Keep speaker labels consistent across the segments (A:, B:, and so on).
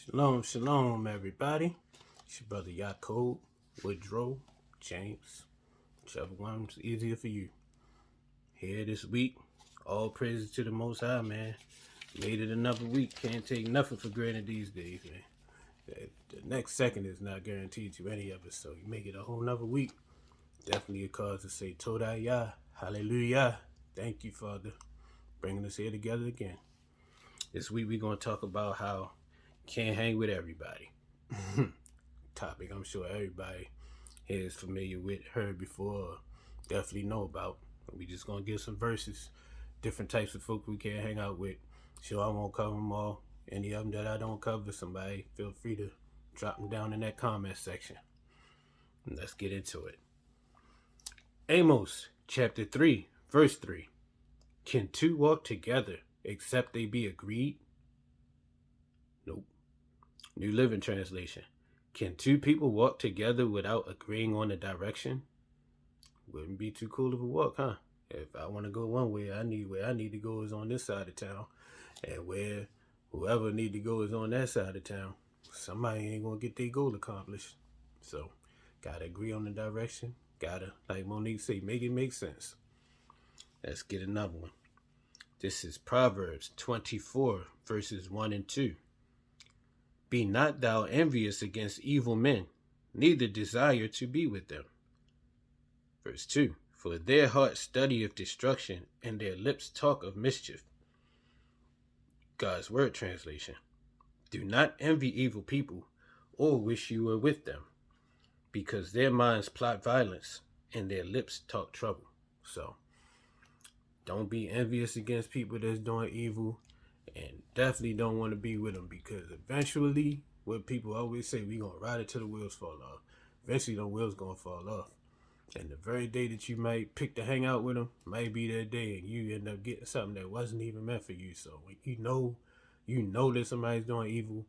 A: Shalom, shalom, everybody. It's your brother Yaakov, Woodrow, James, whichever one's easier for you. Here this week, all praises to the Most High, man. Made it another week. Can't take nothing for granted these days, man. The next second is not guaranteed to any of us, so you make it a whole nother week. Definitely a cause to say Todah Yah, Hallelujah. Thank you, Father, bringing us here together again. This week we're going to talk about how can't hang with everybody. Topic I'm sure everybody here is familiar with, heard before, definitely know about. We just gonna give some verses, different types of folk we can't hang out with. Sure, I won't cover them all. Any of them that I don't cover, somebody feel free to drop them down in that comment section. And let's get into it. Amos chapter 3, verse 3. Can two walk together except they be agreed? Nope. New Living Translation. Can two people walk together without agreeing on the direction? Wouldn't be too cool of a walk, huh? If I want to go one way, where I need to go is on this side of town. And where whoever need to go is on that side of town. Somebody ain't going to get their goal accomplished. So, gotta agree on the direction. Gotta, like Monique say, make it make sense. Let's get another one. This is Proverbs 24, verses 1 and 2. Be not thou envious against evil men, neither desire to be with them. Verse 2. For their heart studieth destruction, and their lips talk of mischief. God's Word Translation. Do not envy evil people, or wish you were with them, because their minds plot violence, and their lips talk trouble. So, don't be envious against people that's doing evil. And definitely don't want to be with them, because eventually, what people always say, we going to ride it till the wheels fall off. Eventually, the wheels going to fall off. And the very day that you might pick to hang out with them might be that day, and you end up getting something that wasn't even meant for you. So when you know that somebody's doing evil,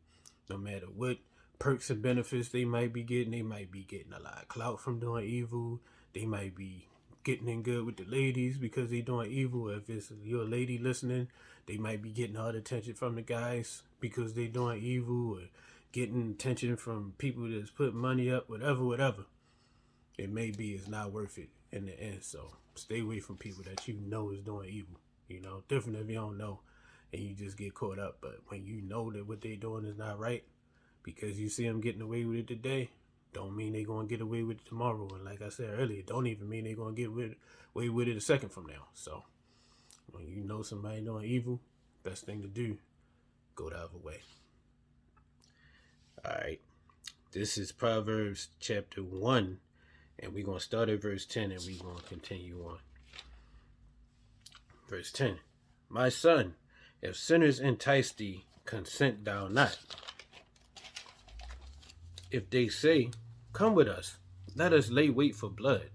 A: no matter what perks and benefits they might be getting a lot of clout from doing evil. They might be getting in good with the ladies because they doing evil. If it's your lady listening, they might be getting all the attention from the guys because they doing evil, or getting attention from people that's putting money up, whatever. It may be, it's not worth it in the end. So stay away from people that you know is doing evil. Different if you don't know and you just get caught up. But when you know that what they doing is not right, because you see them getting away with it today, don't mean they going to get away with it tomorrow. And like I said earlier, don't even mean they going to get away with it a second from now. So when you know somebody doing evil, best thing to do, go the other way. All right. This is Proverbs chapter 1, and we're going to start at verse 10, and we're going to continue on. Verse 10. My son, if sinners entice thee, consent thou not. If they say, come with us, let us lay wait for blood.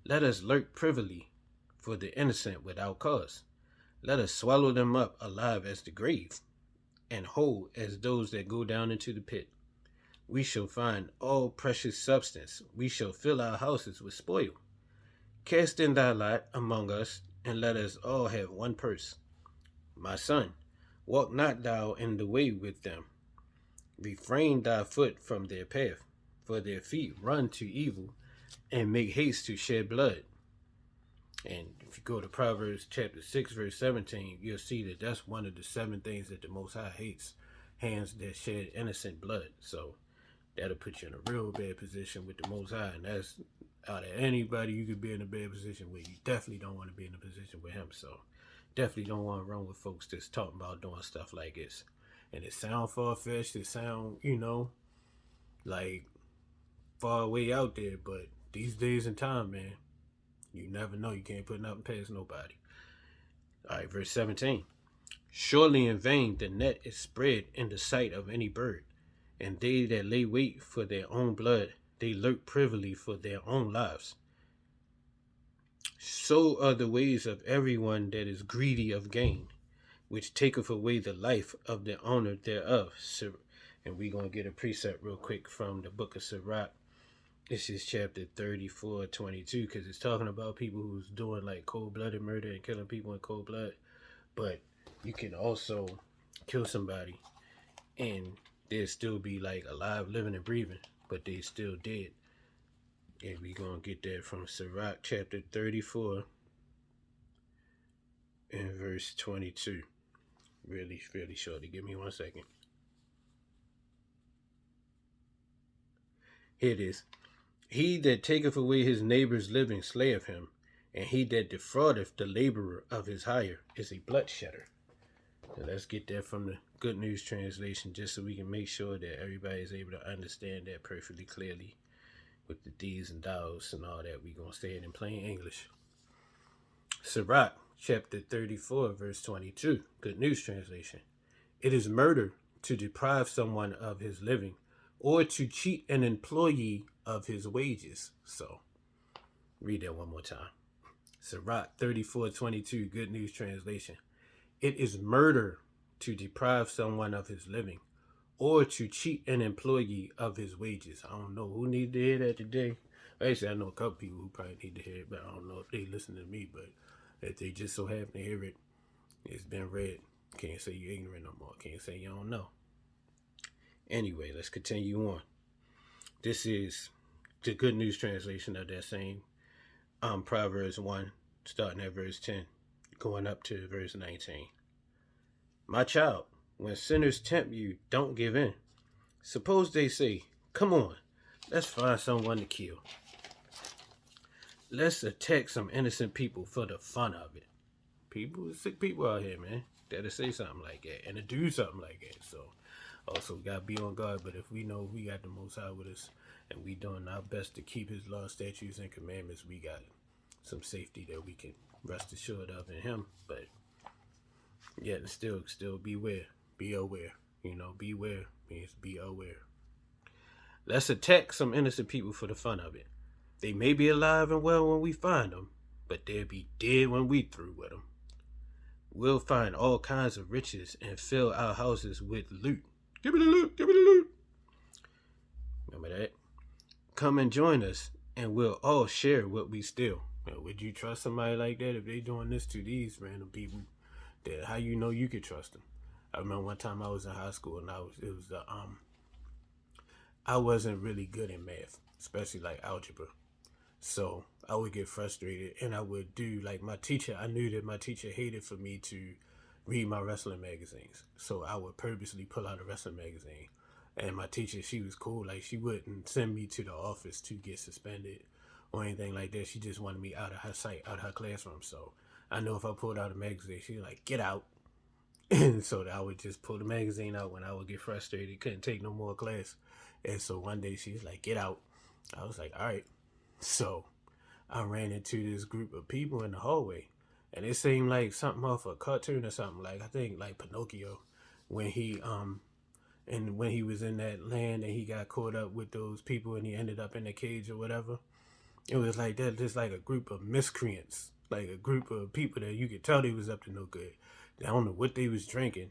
A: Let us lurk privily for the innocent without cause. Let us swallow them up alive as the grave, and whole as those that go down into the pit. We shall find all precious substance. We shall fill our houses with spoil. Cast in thy lot among us, and let us all have one purse. My son, walk not thou in the way with them. Refrain thy foot from their path, for their feet run to evil, and make haste to shed blood. And if you go to Proverbs chapter 6, verse 17, you'll see that that's one of the 7 things that the Most High hates, hands that shed innocent blood. So that'll put you in a real bad position with the Most High. And that's, out of anybody you could be in a bad position with, you definitely don't want to be in a position with him. So definitely don't want to run with folks that's talking about doing stuff like this. And it sound far-fetched, it sound, like far away out there, but these days and time, man, you never know. You can't put nothing past nobody. All right, verse 17. Surely in vain the net is spread in the sight of any bird, and they that lay wait for their own blood, they lurk privily for their own lives. So are the ways of everyone that is greedy of gain, which taketh away the life of the owner thereof. And we're going to get a precept real quick from the book of Sirach. This is chapter 34, 22, because it's talking about people who's doing like cold-blooded murder and killing people in cold blood. But you can also kill somebody and they'd still be like alive, living, and breathing, but they still dead. And we gonna get that from Sirach chapter 34 and verse 22. Really, really shortly. Give me 1 second. Here it is. He that taketh away his neighbor's living slayeth him, and he that defraudeth the laborer of his hire is a bloodshedder. So let's get that from the Good News Translation, just so we can make sure that everybody is able to understand that perfectly clearly with the D's and Dows and all that. We're going to say it in plain English. Sirach, chapter 34, verse 22, Good News Translation. It is murder to deprive someone of his living or to cheat an employee of his wages. So, read that one more time. Sirach 34:22, Good News Translation. It is murder to deprive someone of his living or to cheat an employee of his wages. I don't know who need to hear that today. Actually, I know a couple people who probably need to hear it, but I don't know if they listen to me. But if they just so happen to hear it, it's been read. Can't say you're ignorant no more. Can't say you don't know. Anyway, let's continue on. This is the Good News Translation of that same Proverbs 1, starting at verse 10, going up to verse 19. My child, when sinners tempt you, don't give in. Suppose they say, come on, let's find someone to kill. Let's attack some innocent people for the fun of it. Sick people out here, man, that'll say something like that and to do something like that. So, also, we got to be on guard. But if we know we got the Most High with us and we doing our best to keep his laws, statutes, and commandments, we got some safety that we can rest assured of in him. But yet still beware. Be aware. Beware means be aware. Let's attack some innocent people for the fun of it. They may be alive and well when we find them, but they'll be dead when we through with them. We'll find all kinds of riches and fill our houses with loot. Give me the loot, give me the loot. Remember that? Come and join us, and we'll all share what we steal. Now, would you trust somebody like that if they doing this to these random people? That how you know you could trust them? I remember one time I was in high school and I wasn't really good in math, especially like algebra. So I would get frustrated and I would do like my teacher. I knew that my teacher hated for me to read my wrestling magazines. So I would purposely pull out a wrestling magazine. And my teacher, she was cool. Like, she wouldn't send me to the office to get suspended or anything like that. She just wanted me out of her sight, out of her classroom. So I know if I pulled out a magazine, she'd be like, get out. And so I would just pull the magazine out when I would get frustrated, couldn't take no more class. And so one day she was like, get out. I was like, all right. So I ran into this group of people in the hallway. And it seemed like something off a cartoon or something. Like, I think like Pinocchio, when he was in that land and he got caught up with those people and he ended up in a cage or whatever. It was like that, just like a group of miscreants, like a group of people that you could tell they was up to no good. I don't know what they was drinking.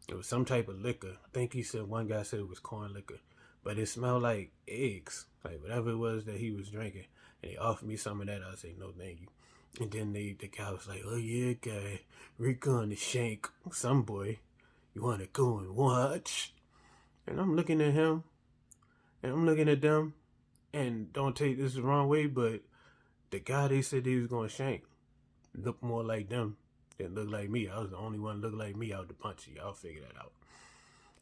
A: It was some type of liquor. I think one guy said it was corn liquor, but it smelled like eggs, like whatever it was that he was drinking. And he offered me some of that. I said, no, thank you. And then the guy was like, oh yeah, guy, we're going to shank some boy. You want to go and watch? And I'm looking at him, and I'm looking at them, and don't take this the wrong way, but the guy they said they was going to shank looked more like them than looked like me. I was the only one looked like me out the bunch. Y'all figure that out.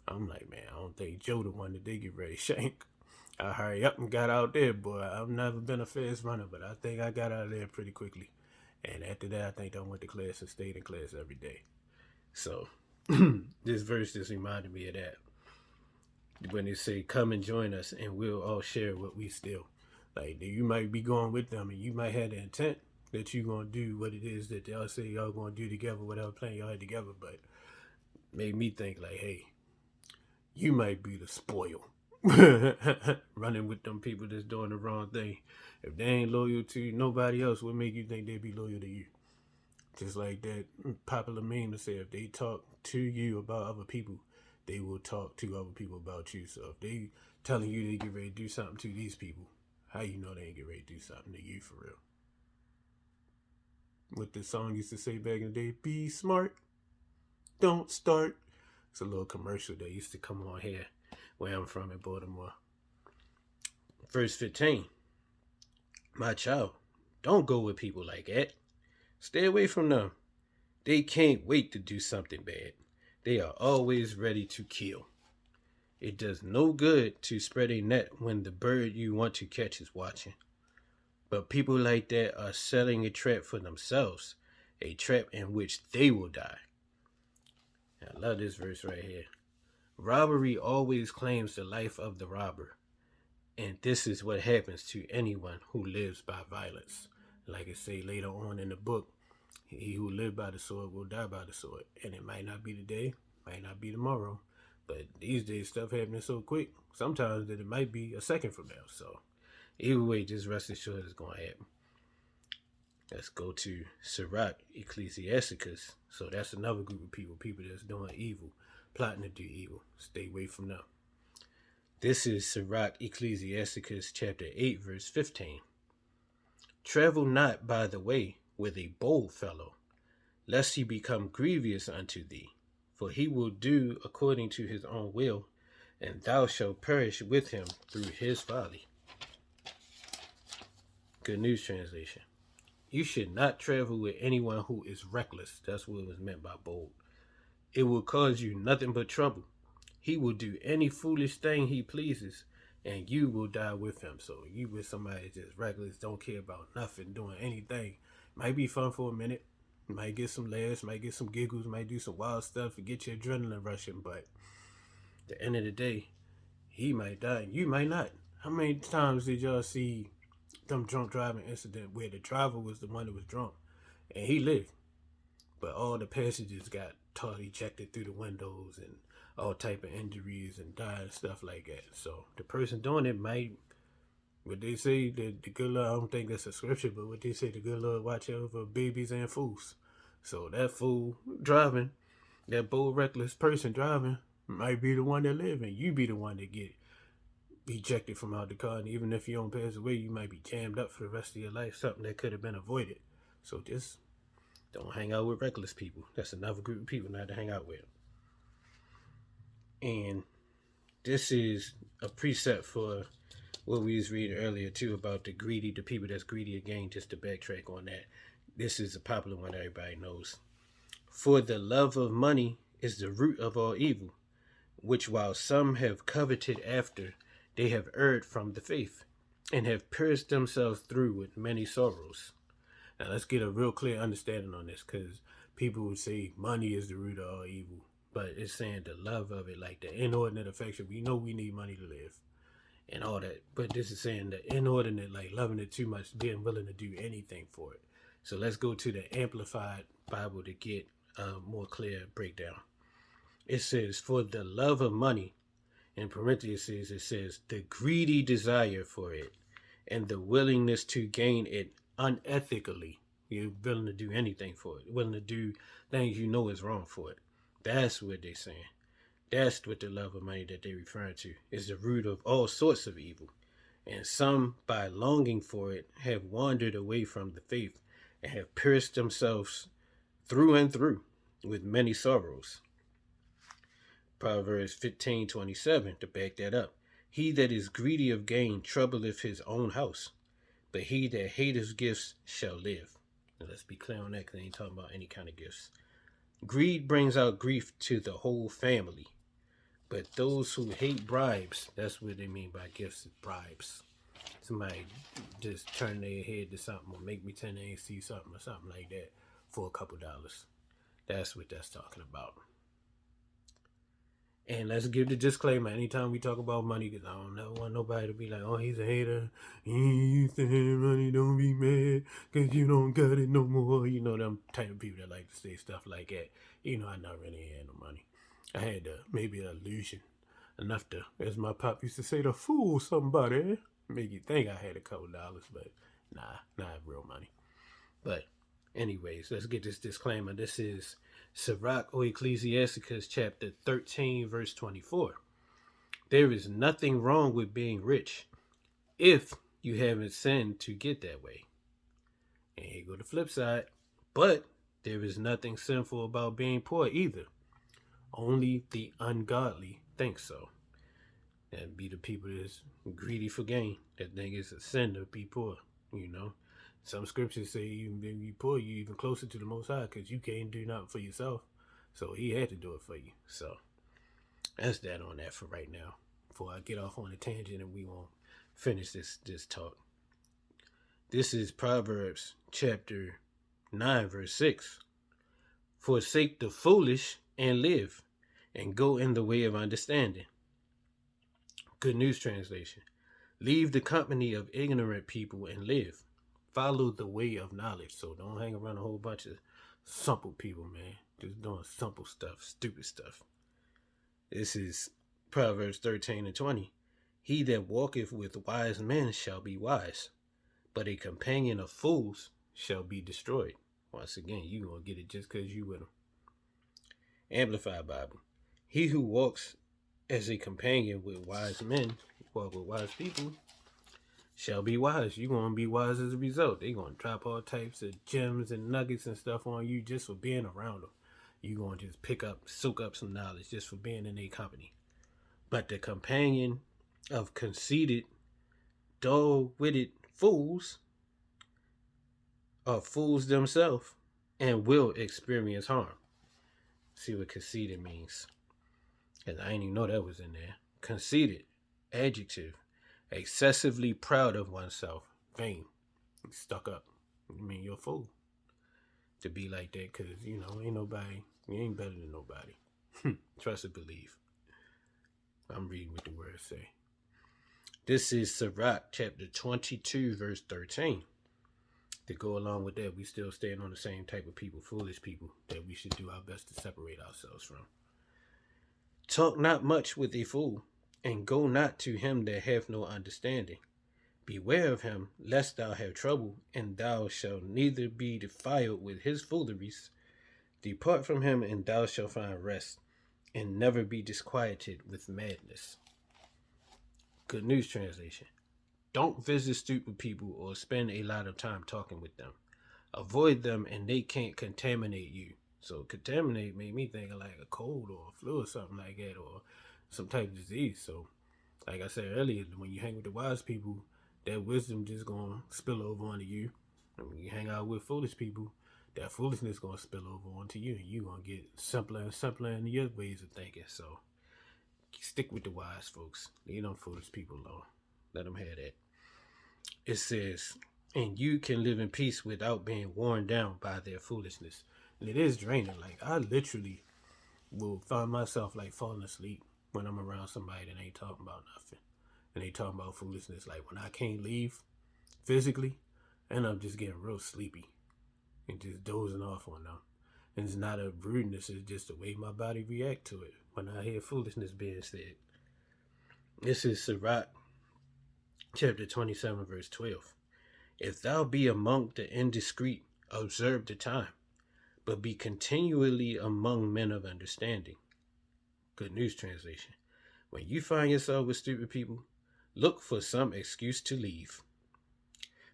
A: I'm like, man, I don't think Joe the one that they get ready to shank. I hurry up and got out there, boy. I've never been a fast runner, but I think I got out of there pretty quickly. And after that, I think I went to class and stayed in class every day. So this verse just reminded me of that. When they say, come and join us and we'll all share what we steal. Like, you might be going with them and you might have the intent that you're going to do what it is that y'all say y'all going to do together, whatever plan y'all had together. But made me think like, hey, you might be the spoil. Running with them people that's doing the wrong thing. If they ain't loyal to nobody else, what make you think they'd be loyal to you? Just like that popular meme to say, if they talk to you about other people, they will talk to other people about you. So if they telling you they get ready to do something to these people, how you know they ain't get ready to do something to you for real? What the song used to say back in the day, be smart, don't start. It's a little commercial that used to come on here where I'm from in Baltimore. Verse 15. My child, don't go with people like that. Stay away from them. They can't wait to do something bad. They are always ready to kill. It does no good to spread a net when the bird you want to catch is watching. But people like that are setting a trap for themselves, a trap in which they will die. I love this verse right here. Robbery always claims the life of the robber, and this is what happens to anyone who lives by violence. Like it say later on in the book, he who lives by the sword will die by the sword. And it might not be today, might not be tomorrow, but these days stuff happening so quick, sometimes that it might be a second from now. So either way, just rest assured it's going to happen. Let's go to Sirach, Ecclesiasticus. So that's another group of people that's doing evil, plotting to do evil. Stay away from them. This is Sirach, Ecclesiasticus chapter 8, verse 15. Travel not by the way with a bold fellow, lest he become grievous unto thee. For he will do according to his own will, and thou shalt perish with him through his folly. Good News Translation. You should not travel with anyone who is reckless. That's what was meant by bold. It will cause you nothing but trouble. He will do any foolish thing he pleases, and you will die with him. So you with somebody just reckless, don't care about nothing, doing anything. Might be fun for a minute. Might get some laughs, might get some giggles, might do some wild stuff to get your adrenaline rushing, but at the end of the day, he might die and you might not. How many times did y'all see them drunk driving incident where the driver was the one that was drunk and he lived, but all the passengers got ejected through the windows and all type of injuries and died and stuff like that. So the person doing it might, what they say, the good Lord, I don't think that's a scripture, but what they say, the good Lord watch over babies and fools. So that fool driving, that bold, reckless person driving, might be the one that live, and you be the one that get ejected from out the car. And even if you don't pass away, you might be jammed up for the rest of your life, something that could have been avoided. So just don't hang out with reckless people. That's another group of people not to hang out with. And this is a precept for what we was reading earlier too about the people that's greedy again. Just to backtrack on that, this is a popular one everybody knows. For the love of money is the root of all evil, which while some have coveted after, they have erred from the faith, and have pierced themselves through with many sorrows. Now let's get a real clear understanding on this, because people would say money is the root of all evil, but it's saying the love of it, like the inordinate affection. We know we need money to live and all that, but this is saying the inordinate, like loving it too much, being willing to do anything for it. So let's go to the Amplified Bible to get a more clear breakdown. It says, for the love of money, in parentheses it says, the greedy desire for it, and the willingness to gain it unethically. You're willing to do anything for it, willing to do things you know is wrong for it. That's what they're saying. That's what the love of money that they're referring to is the root of all sorts of evil. And some, by longing for it, have wandered away from the faith and have pierced themselves through and through with many sorrows. Proverbs 15:27 to back that up. He that is greedy of gain troubleth his own house, but he that hateth gifts shall live. Now let's be clear on that, because I ain't talking about any kind of gifts. Greed brings out grief to the whole family, but those who hate bribes, that's what they mean by gifts, bribes. Somebody just turn their head to something, or make me turn their see something, or something like that for a couple dollars. That's what that's talking about. And let's give the disclaimer anytime we talk about money, because I don't never want nobody to be like, oh, he's a hater. He used to have money, don't be mad, because you don't got it no more. You know, them type of people that like to say stuff like that. You know, I never really had no money. I had maybe an illusion, enough to, as my pop used to say, to fool somebody. Make you think I had a couple dollars, but nah, not real money. But anyways, let's get this disclaimer. This is Sirach or Ecclesiasticus chapter 13 verse 24. There is nothing wrong with being rich if you haven't sinned to get that way. And here go the flip side. But there is nothing sinful about being poor either. Only the ungodly think so. And be the people that's greedy for gain, that think it's a sin to be poor, you know. Some scriptures say even when you poor, you even closer to the Most High because you can't do nothing for yourself. So he had to do it for you. So that's that on that for right now. Before I get off on a tangent and we won't finish this talk. This is Proverbs chapter 9, verse 6. Forsake the foolish and live, and go in the way of understanding. Good News Translation. Leave the company of ignorant people and live. Follow the way of knowledge. So don't hang around a whole bunch of simple people, man. Just doing simple stuff, stupid stuff. This is Proverbs 13 and 20. He that walketh with wise men shall be wise, but a companion of fools shall be destroyed. Once again, you gonna get it just because you with them. Amplified Bible. He who walks as a companion with wise men, walk with wise people, shall be wise. You're going to be wise as a result. They're going to drop all types of gems and nuggets and stuff on you just for being around them. You're going to just soak up some knowledge just for being in their company. But the companion of conceited, dull-witted fools are fools themselves and will experience harm. See what conceited means. And I didn't even know that was in there. Conceited, adjective, excessively proud of oneself, vain, stuck up. I mean, you're a fool to be like that because, you know, you ain't better than nobody. Trust and believe. I'm reading what the words say. This is Sirach chapter 22, verse 13. To go along with that, we still staying on the same type of people, foolish people, that we should do our best to separate ourselves from. Talk not much with a fool, and go not to him that hath no understanding. Beware of him, lest thou have trouble, and thou shalt neither be defiled with his fooleries. Depart from him, and thou shalt find rest, and never be disquieted with madness. Good News Translation. Don't visit stupid people or spend a lot of time talking with them. Avoid them, and they can't contaminate you. So contaminate made me think of like a cold or a flu or something like that, or some type of disease. So like I said earlier, when you hang with the wise people, that wisdom just gonna spill over onto you. And when you hang out with foolish people, that foolishness gonna spill over onto you, and you gonna get simpler and simpler in your ways of thinking. So stick with the wise folks. Leave them foolish people alone. Let them have that. It says, and you can live in peace without being worn down by their foolishness. And it is draining. Like, I literally will find myself like falling asleep when I'm around somebody that ain't talking about nothing. And they talking about foolishness. Like when I can't leave physically, and I'm just getting real sleepy and just dozing off on them. And it's not a rudeness, it's just the way my body react to it when I hear foolishness being said. This is Sirach chapter 27, verse 12. If thou be among the indiscreet, observe the time, but be continually among men of understanding. Good News Translation. When you find yourself with stupid people, look for some excuse to leave.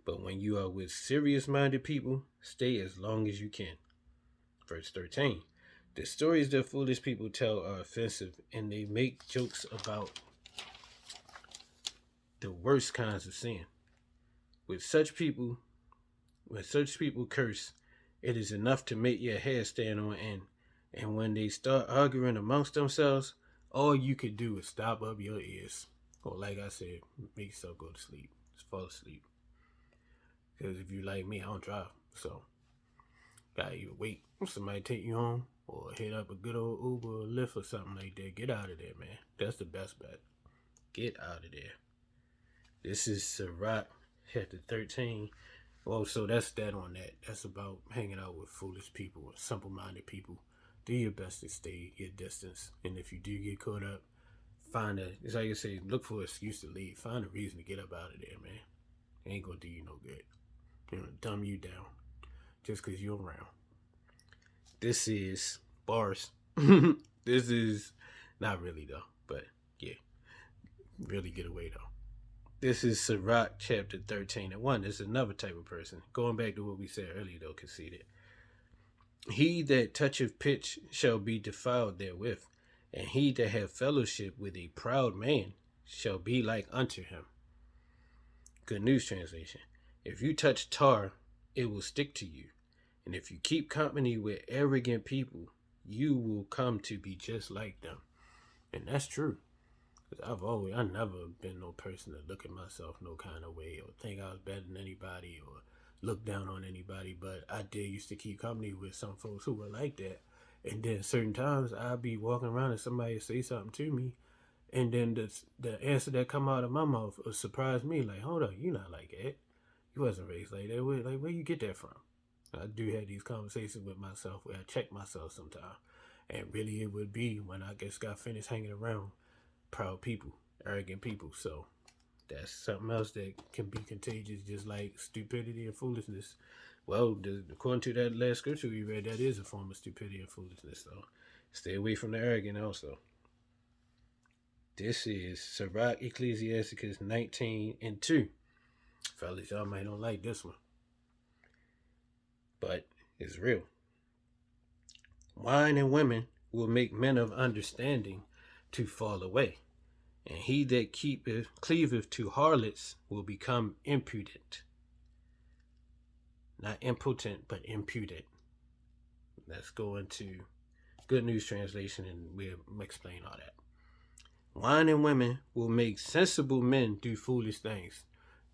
A: But when you are with serious-minded people, stay as long as you can. Verse 13. The stories that foolish people tell are offensive, and they make jokes about the worst kinds of sin. When such people curse, it is enough to make your hair stand on end. And when they start arguing amongst themselves, all you could do is stop up your ears. Or like I said, make yourself go to sleep. Just fall asleep. Because if you like me, I don't drive. So, gotta either wait for somebody to take you home or hit up a good old Uber or Lyft or something like that. Get out of there, man. That's the best bet. Get out of there. This is Sirach chapter 13. Well, so that's that on that. That's about hanging out with foolish people or simple-minded people. Do your best to stay your distance. And if you do get caught up, it's like I say, look for an excuse to leave. Find a reason to get up out of there, man. It ain't gonna do you no good. It's gonna dumb you down just because you're around. This is bars. This is not really though, but yeah, really get away though. This is Sirach chapter 13 and 1. This is another type of person. Going back to what we said earlier though, conceited. He that toucheth pitch shall be defiled therewith, and he that hath fellowship with a proud man shall be like unto him. Good News Translation. If you touch tar, it will stick to you. And if you keep company with arrogant people, you will come to be just like them. And that's true. Cause I never been no person to look at myself no kind of way or think I was better than anybody or look down on anybody. But I did used to keep company with some folks who were like that. And then certain times I'd be walking around and somebody would say something to me, and then the answer that come out of my mouth will surprise me. Like, hold up, you not like that. You wasn't raised like that. Where you get that from? I do have these conversations with myself where I check myself sometimes. And really it would be when I just got finished hanging around proud people, arrogant people. So that's something else that can be contagious, just like stupidity and foolishness. Well, according to that last scripture we read, that is a form of stupidity and foolishness. So stay away from the arrogant also. This is Sirach Ecclesiasticus 19:2. Fellas, y'all might not like this one, but it's real. Wine and women will make men of understanding to fall away, and he that cleaveth to harlots will become impudent. Not impotent, but impudent. Let's go into Good News Translation and we'll explain all that. Wine and women will make sensible men do foolish things.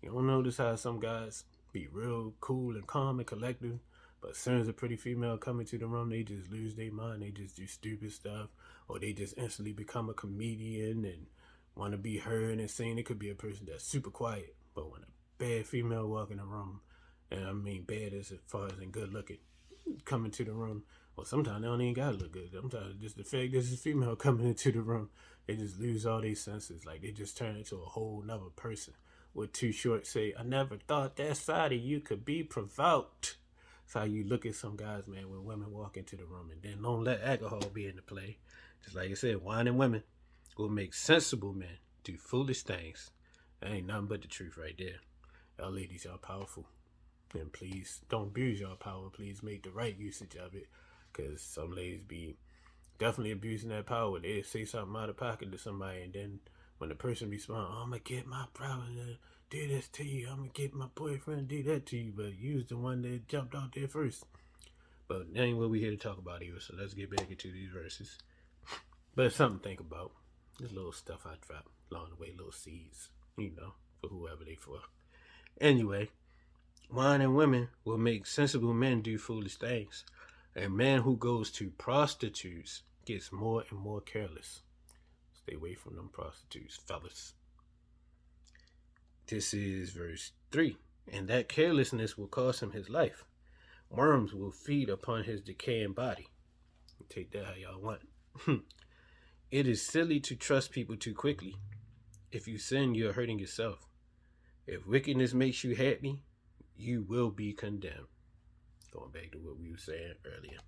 A: You don't notice how some guys be real cool and calm and collective, but as soon as a pretty female come into the room, they just lose their mind. They just do stupid stuff, or they just instantly become a comedian and want to be heard and seen. It could be a person that's super quiet, but when a bad female walk in the room, and I mean bad as far as in good looking, come into the room, well, sometimes they don't even gotta look good. Sometimes just the fact this is female coming into the room, they just lose all these senses. Like they just turn into a whole nother person. With Too Short say, I never thought that side of you could be provoked. That's how you look at some guys, man, when women walk into the room. And then don't let alcohol be in the play. Just like I said, wine and women will make sensible men do foolish things. That ain't nothing but the truth right there. Y'all ladies, y'all powerful. And please don't abuse y'all power. Please make the right usage of it. Because some ladies be definitely abusing that power. They say something out of pocket to somebody, and then when the person responds, oh, I'm going to get my brother to do this to you. I'm going to get my boyfriend to do that to you. But you was the one that jumped out there first. But that ain't what we here to talk about here. So let's get back into these verses. But it's something to think about. There's little stuff I drop along the way, little seeds, for whoever they for. Anyway, wine and women will make sensible men do foolish things. A man who goes to prostitutes gets more and more careless. Stay away from them prostitutes, fellas. This is verse 3. And that carelessness will cost him his life. Worms will feed upon his decaying body. Take that how y'all want. It is silly to trust people too quickly. If you sin, you're hurting yourself. If wickedness makes you happy, you will be condemned. Going back to what we were saying earlier.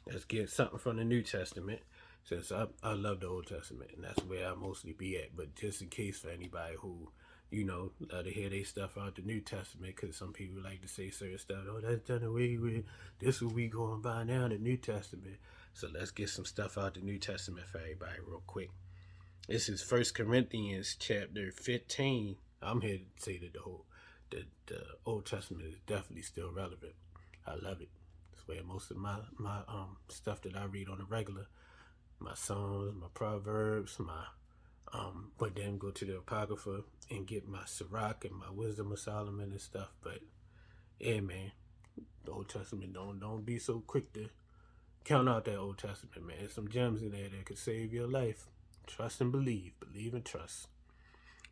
A: Let's get something from the New Testament, since I love the Old Testament, and that's where I mostly be at. But just in case for anybody who, love to hear they stuff out the New Testament, because some people like to say certain stuff, oh, that's done away with, this what we going by now, the New Testament. So let's get some stuff out the New Testament for everybody real quick. This is 1 Corinthians chapter 15. I'm here to say that the Old Testament is definitely still relevant. I love it. That's where most of my stuff that I read on a regular, my Psalms, my Proverbs, but then go to the Apocrypha and get my Sirach and my Wisdom of Solomon and stuff. But yeah, man, the Old Testament, don't be so quick to count out that Old Testament, man. There's some gems in there that could save your life. Trust and believe and trust.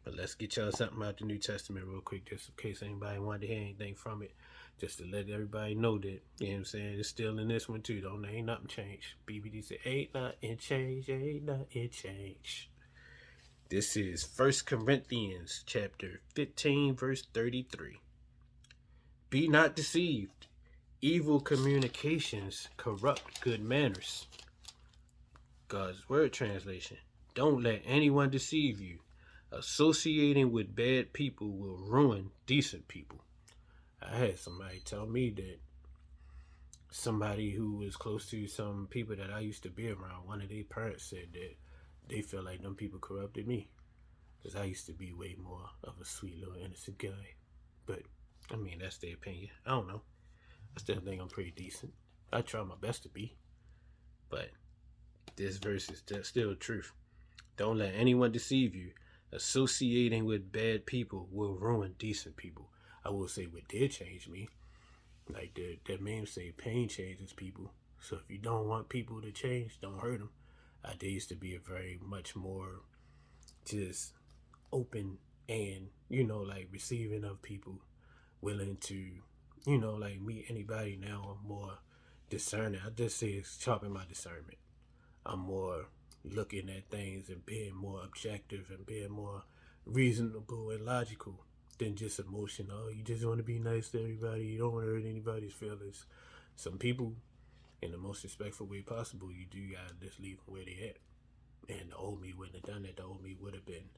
A: But let's get y'all something out the New Testament real quick, just in case anybody wanted to hear anything from it. Just to let everybody know that, you know what I'm saying, it's still in this one too, ain't nothing changed. BBD said, ain't nothing changed. This is 1 Corinthians chapter 15, verse 33. Be not deceived. Evil communications corrupt good manners. God's Word Translation. Don't let anyone deceive you. Associating with bad people will ruin decent people. I had somebody tell me that somebody who was close to some people that I used to be around, one of their parents said that they feel like them people corrupted me. Because I used to be way more of a sweet little innocent guy. But, I mean, that's their opinion. I don't know. I still think I'm pretty decent. I try my best to be. But this verse is still the truth. Don't let anyone deceive you. Associating with bad people will ruin decent people. I will say what did change me. Like that meme say, pain changes people. So if you don't want people to change, don't hurt them. I did used to be a very much more just open and, like receiving of people, willing to, like meet anybody. Now I'm more discerning. I just say it's sharpen my discernment. I'm more looking at things and being more objective and being more reasonable and logical than just emotional. Oh, you just want to be nice to everybody. You don't want to hurt anybody's feelings. Some people, in the most respectful way possible, you do gotta just leave them where they at. And the old me wouldn't have done that. The old me would have been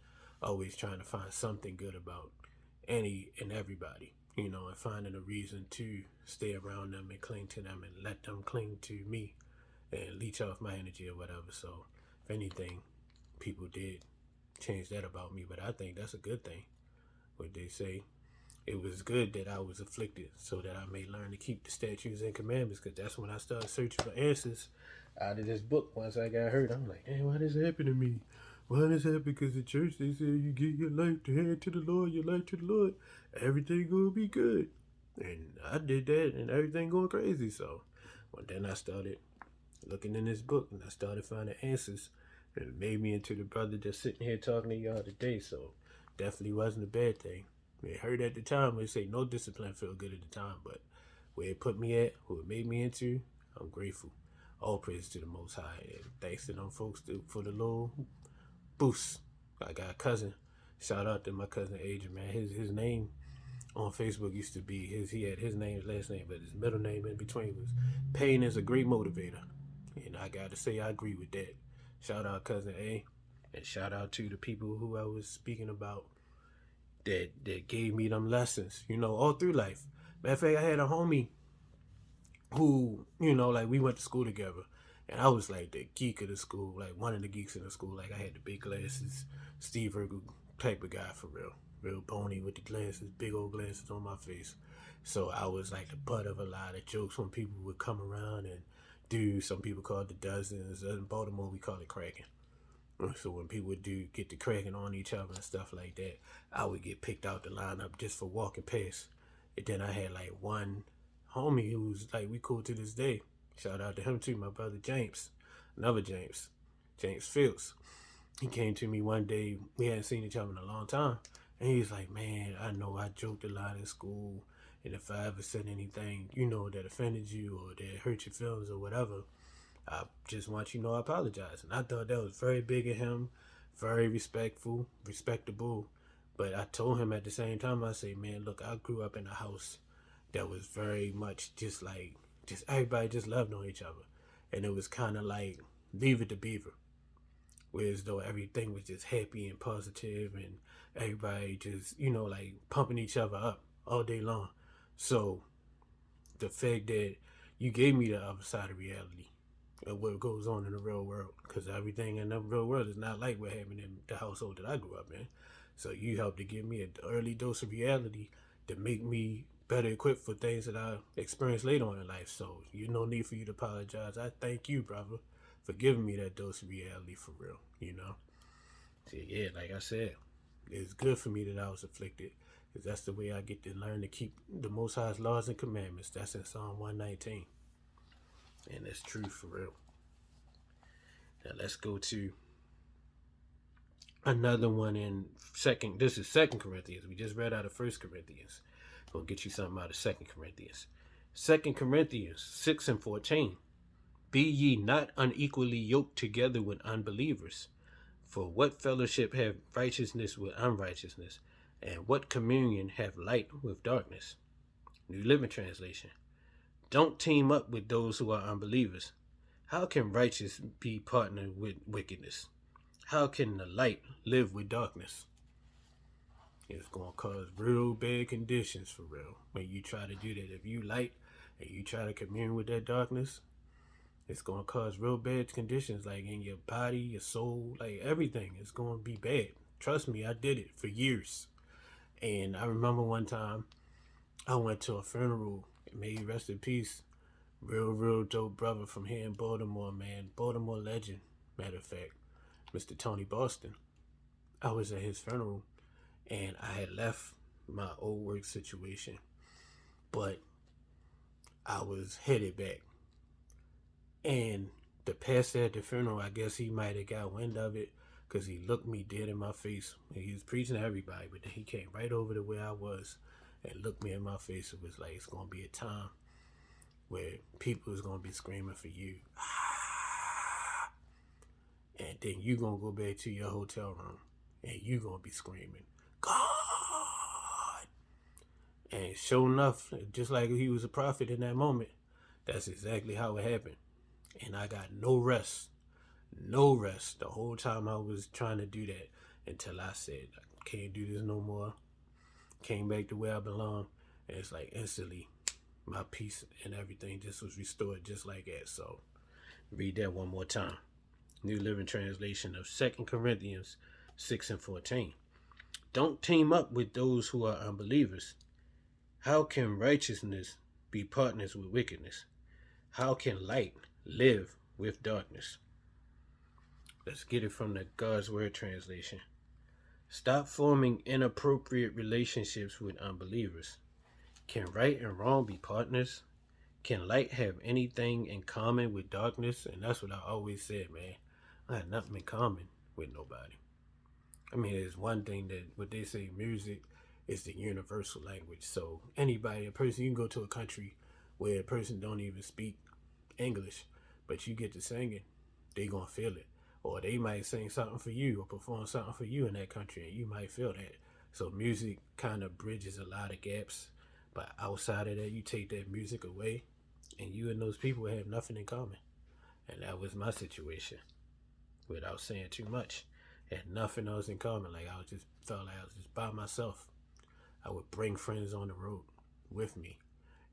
A: always trying to find something good about any and everybody, and finding a reason to stay around them and cling to them and let them cling to me and leech off my energy or whatever. So, if anything, people did change that about me, but I think that's a good thing. What they say, it was good that I was afflicted so that I may learn to keep the statutes and commandments, because that's when I started searching for answers out of this book. Once I got hurt, I'm like, damn, why this happened to me? Why this happened? Because the church, they say you give your life to hand to the Lord, your life to the Lord, everything gonna be good. And I did that and everything going crazy. So, then I started looking in this book and I started finding answers, and it made me into the brother that's sitting here talking to y'all today. So definitely wasn't a bad thing. It hurt at the time. They say no discipline felt good at the time, but where it put me at, who it made me into, I'm grateful. All praise to the Most High, and thanks to them folks for the little boost. I got a cousin. Shout out to my cousin Adrian, man. His name on Facebook used to be he had his name, his last name, but his middle name in between was Pain is a great motivator. And I gotta say I agree with that. Shout out cousin A, and shout out to the people who I was speaking about that gave me them lessons, all through life. Matter of fact, I had a homie who, like we went to school together. And I was like the geek of the school, like one of the geeks in the school. Like I had the big glasses, Steve Urkel type of guy for real. Real bony with the glasses, big old glasses on my face. So I was like the butt of a lot of jokes when people would come around and do, some people call it the dozens. In Baltimore, we call it cracking. So when people would get the cracking on each other and stuff like that, I would get picked out the lineup just for walking past. And then I had like one homie who's like, we cool to this day. Shout out to him too, my brother James. Another James Fields. He came to me one day, we hadn't seen each other in a long time. And he was like, man, I know I joked a lot in school. And if I ever said anything, that offended you or that hurt your feelings or whatever, I just want you to know I apologize. And I thought that was very big of him, very respectable. But I told him at the same time, I say, man, look, I grew up in a house that was very much just everybody just loved on each other. And it was kind of like Leave It to Beaver. Whereas though everything was just happy and positive and everybody just, like pumping each other up all day long. So the fact that you gave me the other side of reality of what goes on in the real world, because everything in the real world is not like what happened in the household that I grew up in. So you helped to give me an early dose of reality to make me better equipped for things that I experienced later on in life. So no need for you to apologize. I thank you, brother, for giving me that dose of reality for real, So yeah, like I said, it's good for me that I was afflicted, because that's the way I get to learn to keep the Most High's laws and commandments. That's in Psalm 119. And that's true for real. Now let's go to another one in this is 2 Corinthians. We just read out of 1 Corinthians. Gonna get you something out of 2 Corinthians. 2 Corinthians 6:14. Be ye not unequally yoked together with unbelievers. For what fellowship have righteousness with unrighteousness? And what communion have light with darkness? New Living Translation. Don't team up with those who are unbelievers. How can righteous be partnered with wickedness? How can the light live with darkness? It's going to cause real bad conditions for real when you try to do that. If you light and you try to commune with that darkness, It's going to cause real bad conditions, like in your body, your soul, like everything. It's going to be bad. Trust me, I did it for years. And I remember one time I went to a funeral. May he rest in peace. Real dope brother from here in Baltimore, man. Baltimore legend, matter of fact. Mr. Tony Boston. I was at his funeral and I had left my old work situation, but I was headed back. And the pastor at the funeral, I guess he might have got wind of it because he looked me dead in my face. He was preaching to everybody, but then he came right over to where I was and looked me in my face. It was like, it's going to be a time where people is going to be screaming for you. And then you going to go back to your hotel room and you going to be screaming, God. And sure enough, just like he was a prophet in that moment, that's exactly how it happened. And I got no rest the whole time I was trying to do that until I said, I can't do this no more. Came back to where I belong. And it's like instantly my peace and everything just was restored just like that. So read that one more time. New Living Translation of 2 Corinthians 6:14. Don't team up with those who are unbelievers. How can righteousness be partners with wickedness? How can light live with darkness? Let's get it from the God's Word translation. Stop forming inappropriate relationships with unbelievers. Can right and wrong be partners? Can light have anything in common with darkness? And that's what I always said, man. I had nothing in common with nobody. I mean, there's one thing that what they say music is the universal language. So anybody, a person, you can go to a country where a person don't even speak English, but you get to singing, they gonna feel it. Or they might sing something for you or perform something for you in that country and you might feel that. So music kind of bridges a lot of gaps. But outside of that, you take that music away and you and those people have nothing in common. And that was my situation. Without saying too much, had nothing else in common. Like I just felt like I was just by myself. I would bring friends on the road with me.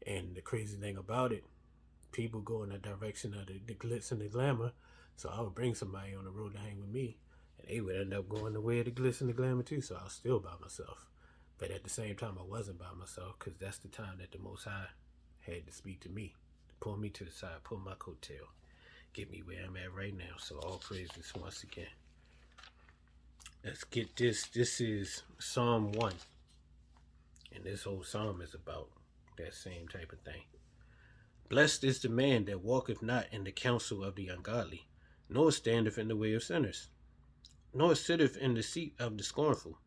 A: And the crazy thing about it, people go in the direction of the glitz and the glamour. So I would bring somebody on the road to hang with me. And they would end up going the way of the glitz and the glamour too. So I was still by myself. But at the same time, I wasn't by myself because that's the time that the Most High had to speak to me. To pull me to the side, pull my coattail. Get me where I'm at right now. So all praises once again. Let's get this. This is Psalm 1. And this whole psalm is about that same type of thing. Blessed is the man that walketh not in the counsel of the ungodly, nor standeth in the way of sinners, nor sitteth in the seat of the scornful.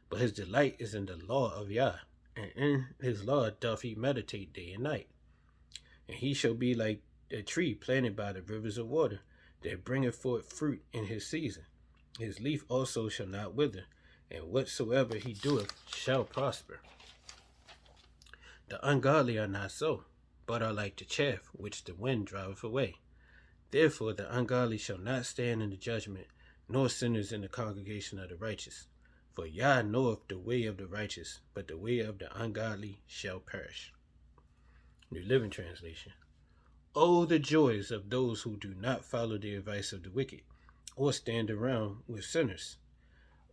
A: But his delight is in the law of Yah, and in his law doth he meditate day and night. And he shall be like a tree planted by the rivers of water, that bringeth forth fruit in his season. His leaf also shall not wither, and whatsoever he doeth shall prosper. The ungodly are not so, but are like the chaff which the wind driveth away. Therefore the ungodly shall not stand in the judgment, nor sinners in the congregation of the righteous. For Yah knoweth the way of the righteous, but the way of the ungodly shall perish. New Living Translation. Oh, the joys of those who do not follow the advice of the wicked, or stand around with sinners,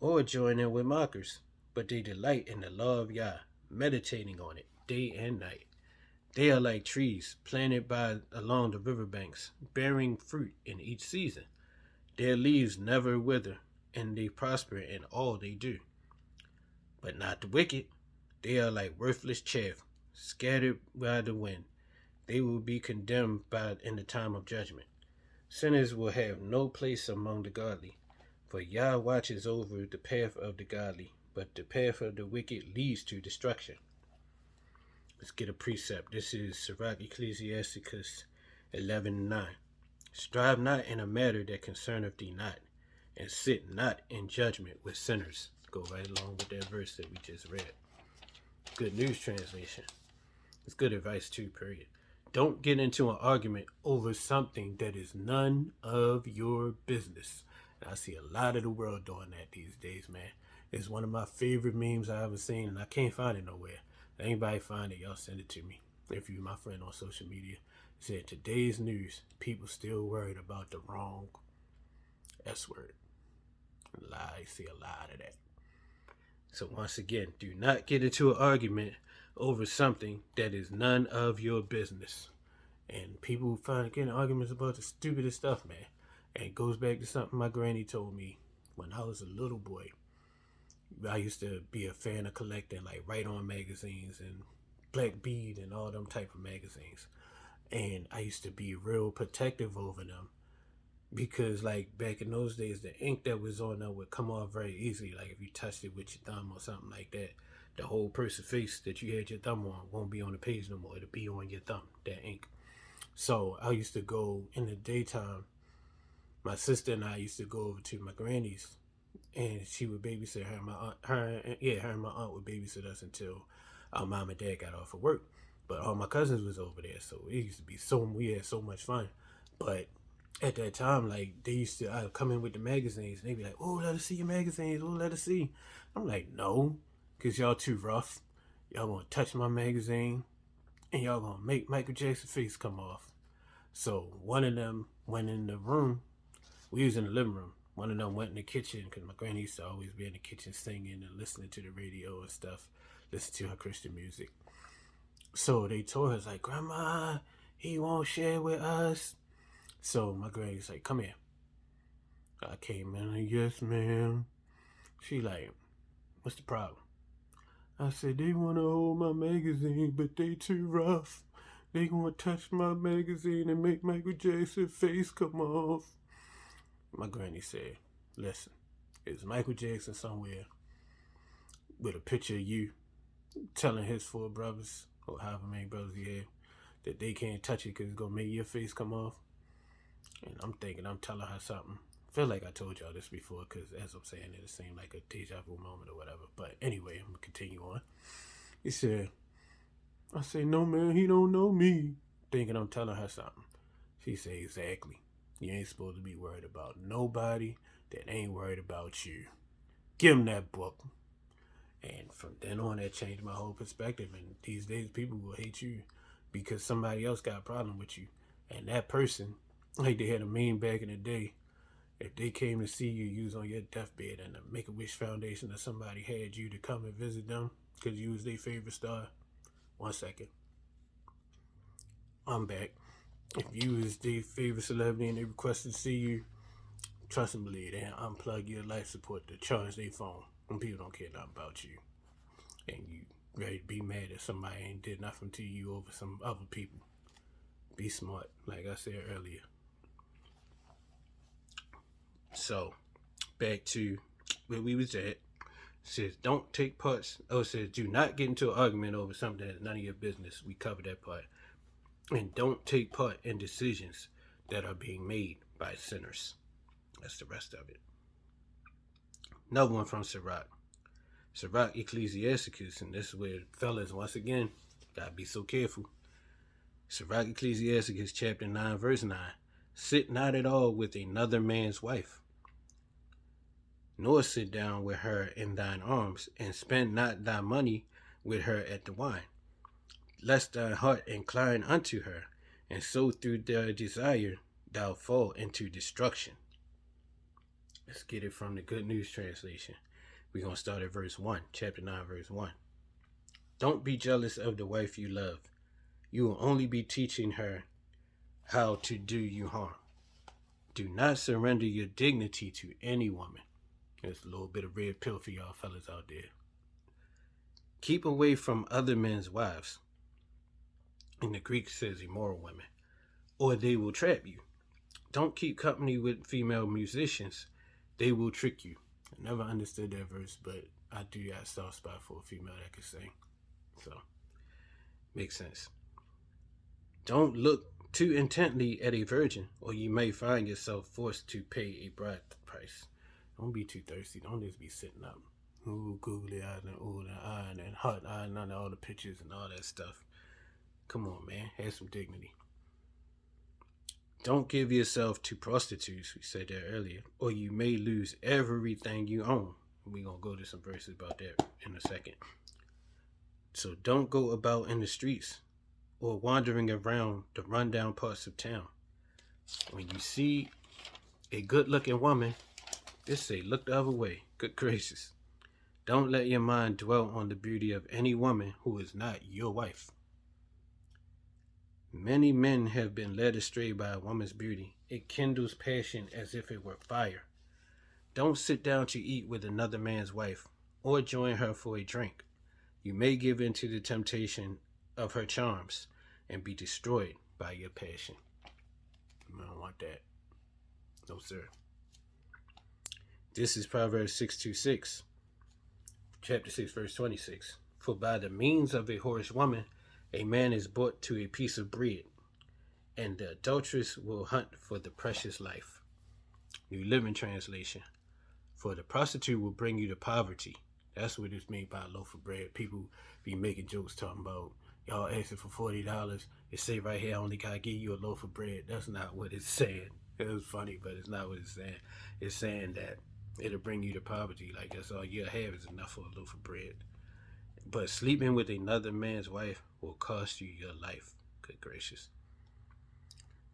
A: or join in with mockers, but they delight in the law of Yah, meditating on it day and night. They are like trees planted by along the riverbanks, bearing fruit in each season. Their leaves never wither, and they prosper in all they do. But not the wicked. They are like worthless chaff, scattered by the wind. They will be condemned in the time of judgment. Sinners will have no place among the godly, for Yah watches over the path of the godly, but the path of the wicked leads to destruction. Let's get a precept. This is Sirach Ecclesiasticus 11:9. Strive not in a matter that concerneth thee not, and sit not in judgment with sinners. Go right along with that verse that we just read. Good News Translation. It's good advice too, period. Don't get into an argument over something that is none of your business. And I see a lot of the world doing that these days, man. It's one of my favorite memes I ever seen, and I can't find it nowhere. If anybody find it, y'all send it to me. If you're my friend on social media, Said today's news, people still worried about the wrong S word. I see a lot of that. So once again, do not get into an argument over something that is none of your business. And people find getting arguments about the stupidest stuff, man. And it goes back to something my granny told me when I was a little boy. I used to be a fan of collecting like Right On magazines and Black Bead and all them type of magazines. And I used to be real protective over them because like back in those days the ink that was on them would come off very easily. Like if you touched it with your thumb or something like that, the whole person's face that you had your thumb on won't be on the page no more. It'll be on your thumb, that ink. So I used to go in the daytime. My sister and I used to go over to my granny's, and she would babysit her. And my aunt, her and my aunt would babysit us until our mom and dad got off of work. But all my cousins was over there, so it used to be we had so much fun. But at that time, like they used to, I would come in with the magazines, and they'd be like, "Oh, let us see your magazines. Oh, let us see." I'm like, "No, cause y'all too rough. Y'all gonna touch my magazine, and y'all gonna make Michael Jackson's face come off." So one of them went in the room. We was in the living room. One of them went in the kitchen because my granny used to always be in the kitchen singing and listening to the radio and stuff, listen to her Christian music. So they told her, like, "Grandma, he won't share with us." So my granny's like, "Come here." I came in and "Yes, ma'am." She like, "What's the problem?" I said, "They want to hold my magazine, but they too rough. They gonna touch my magazine and make Michael Jackson's face come off." My granny said, "Listen, it's Michael Jackson somewhere with a picture of you telling his 4 brothers, or however many brothers he had, that they can't touch it because it's going to make your face come off." And I'm thinking I'm telling her something. I feel like I told y'all this before because as I'm saying it seemed like a deja vu moment or whatever. But anyway, I'm going to continue on. He said, I say, "No, man, he don't know me." Thinking I'm telling her something. She said, "Exactly. You ain't supposed to be worried about nobody that ain't worried about you. Give him that book." And from then on, that changed my whole perspective. And these days, people will hate you because somebody else got a problem with you. And that person, like they had a meme back in the day, if they came to see you, you was on your deathbed and the Make-A-Wish Foundation or somebody had you to come and visit them because you was their favorite star. One second. I'm back. If you was their favorite celebrity and they requested to see you, trust and believe, they unplug your life support to charge their phone. And people don't care nothing about you. And you ready to be mad that somebody ain't did nothing to you over some other people. Be smart, like I said earlier. So, back to where we was at. It says don't take parts. Oh, it says do not get into an argument over something that's none of your business. We covered that part. And don't take part in decisions that are being made by sinners. That's the rest of it. Another one from Sirach. Sirach Ecclesiasticus, and this is where fellas, once again, gotta be so careful. Sirach Ecclesiasticus chapter 9, verse 9. Sit not at all with another man's wife, nor sit down with her in thine arms, and spend not thy money with her at the wine, lest thy heart incline unto her, and so through thy desire thou fall into destruction. Let's get it from the Good News Translation. We're going to start at verse 1, chapter 9, verse 1. Don't be jealous of the wife you love. You will only be teaching her how to do you harm. Do not surrender your dignity to any woman. There's a little bit of red pill for y'all fellas out there. Keep away from other men's wives. In the Greek says immoral women. Or they will trap you. Don't keep company with female musicians. They will trick you. I never understood that verse, but I do got a soft spot for a female that can sing. So, makes sense. Don't look too intently at a virgin, or you may find yourself forced to pay a bride price. Don't be too thirsty. Don't just be sitting up. Ooh, googly eyes and ooh, and eye and hot eye and all the pictures and all that stuff. Come on, man. Have some dignity. Don't give yourself to prostitutes, we said that earlier, or you may lose everything you own. We're going to go to some verses about that in a second. So don't go about in the streets or wandering around the rundown parts of town. When you see a good looking woman, just say, look the other way. Good gracious. Don't let your mind dwell on the beauty of any woman who is not your wife. Many men have been led astray by a woman's beauty. It kindles passion as if it were fire. Don't sit down to eat with another man's wife or join her for a drink. You may give in to the temptation of her charms and be destroyed by your passion. I don't want that. No, sir. This is Proverbs 6:26, chapter 6, verse 26. For by the means of a whorish woman, a man is brought to a piece of bread, and the adulteress will hunt for the precious life. New Living Translation. For the prostitute will bring you to poverty. That's what it's meant by a loaf of bread. People be making jokes talking about, y'all asking for $40. It say right here, I only gotta give you a loaf of bread. That's not what it's saying. It was funny, but it's not what it's saying. It's saying that it'll bring you to poverty. Like that's all you'll have is enough for a loaf of bread. But sleeping with another man's wife will cost you your life. Good gracious.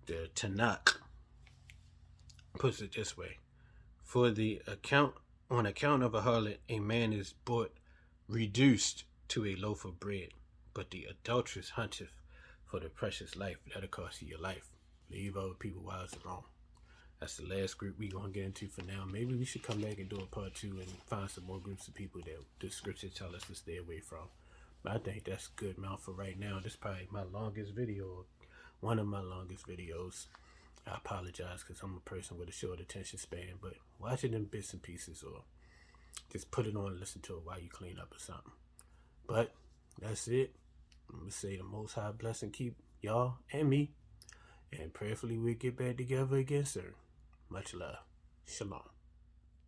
A: The Tanakh puts it this way. For on account of a harlot, a man is bought reduced to a loaf of bread, but the adulteress hunteth for the precious life. That'll cost you your life. Leave other people wives alone. That's the last group we're going to get into for now. Maybe we should come back and do a part 2 and find some more groups of people that the scriptures tell us to stay away from. But I think that's a good amount for right now. This is probably my longest video, one of my longest videos. I apologize because I'm a person with a short attention span, but watch it in bits and pieces or just put it on and listen to it while you clean up or something. But that's it. I'm going to say the Most High bless and keep y'all and me. And prayerfully we'll get back together again soon. Much love. Shalom.